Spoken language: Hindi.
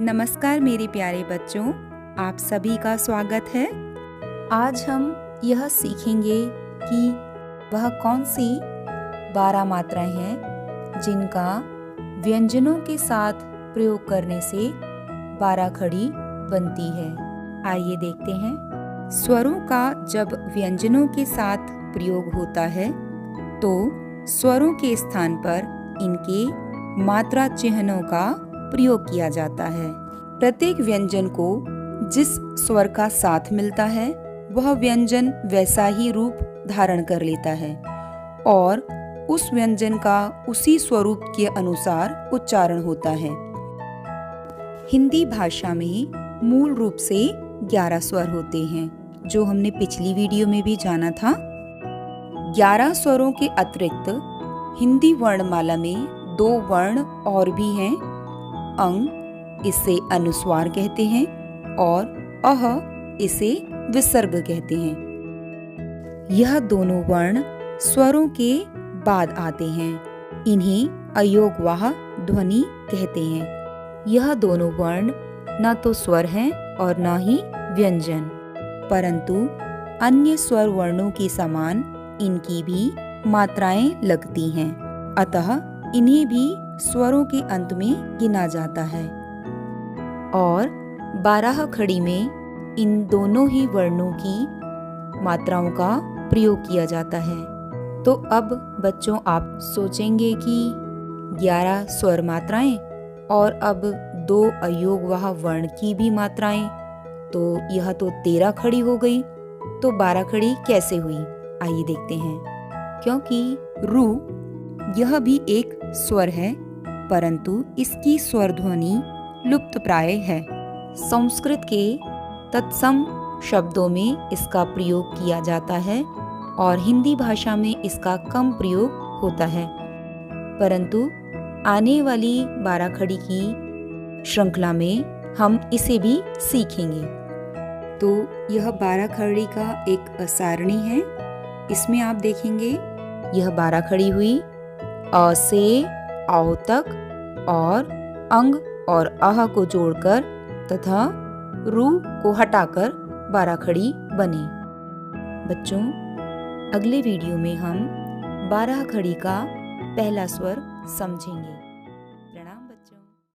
नमस्कार मेरे प्यारे बच्चों, आप सभी का स्वागत है। आज हम यह सीखेंगे कि वह कौन सी 12 मात्राएं हैं जिनका व्यंजनों के साथ प्रयोग करने से 12 खड़ी बनती है। आइए देखते हैं। स्वरों का जब व्यंजनों के साथ प्रयोग होता है तो स्वरों के स्थान पर इनके मात्रा चिन्हों का प्रयोग किया जाता है। प्रत्येक व्यंजन को जिस स्वर का साथ मिलता है वह व्यंजन वैसा ही रूप धारण कर लेता है और उस व्यंजन का उसी स्वरूप के अनुसार उच्चारण होता है। हिंदी भाषा में मूल रूप से 11 स्वर होते हैं, जो हमने पिछली वीडियो में भी जाना था। 11 स्वरों के अतिरिक्त हिंदी वर्णमाला में 2 वर्ण और भी हैं। अंग इसे अनुस्वार कहते हैं और अह इसे विसर्ग कहते हैं। यह दोनों वर्ण स्वरों के बाद आते हैं। इन्हें अयोगवाह ध्वनि कहते हैं। यह दोनों वर्ण न तो स्वर हैं और न ही व्यंजन, परंतु अन्य स्वर वर्णों के समान इनकी भी मात्राएं लगती हैं, अतः इन्हें भी स्वरों के अंत में गिना जाता है। और 12 खड़ी में इन दोनों ही वर्णों की मात्राओं का प्रयोग किया जाता है। तो अब बच्चों आप सोचेंगे कि 11 स्वर मात्राएं और अब 2 अयोगवाह वर्ण की भी मात्राएं, तो यह तो 13 खड़ी हो गई, तो 12 खड़ी कैसे हुई? आइए देखते हैं। क्योंकि रु यह भी एक स्वर है, परंतु इसकी स्वर ध्वनि लुप्त प्राय है। संस्कृत के तत्सम शब्दों में इसका प्रयोग किया जाता है और हिंदी भाषा में इसका कम प्रयोग होता है, परंतु आने वाली 12 खड़ी की श्रृंखला में हम इसे भी सीखेंगे। तो यह 12 खड़ी का एक सारणी है। इसमें आप देखेंगे यह 12 खड़ी हुई अ से औ तक और अंग और अह को जोड़कर तथा रू को हटाकर 12 खड़ी बनी। बच्चों, अगले वीडियो में हम 12 खड़ी का पहला स्वर समझेंगे।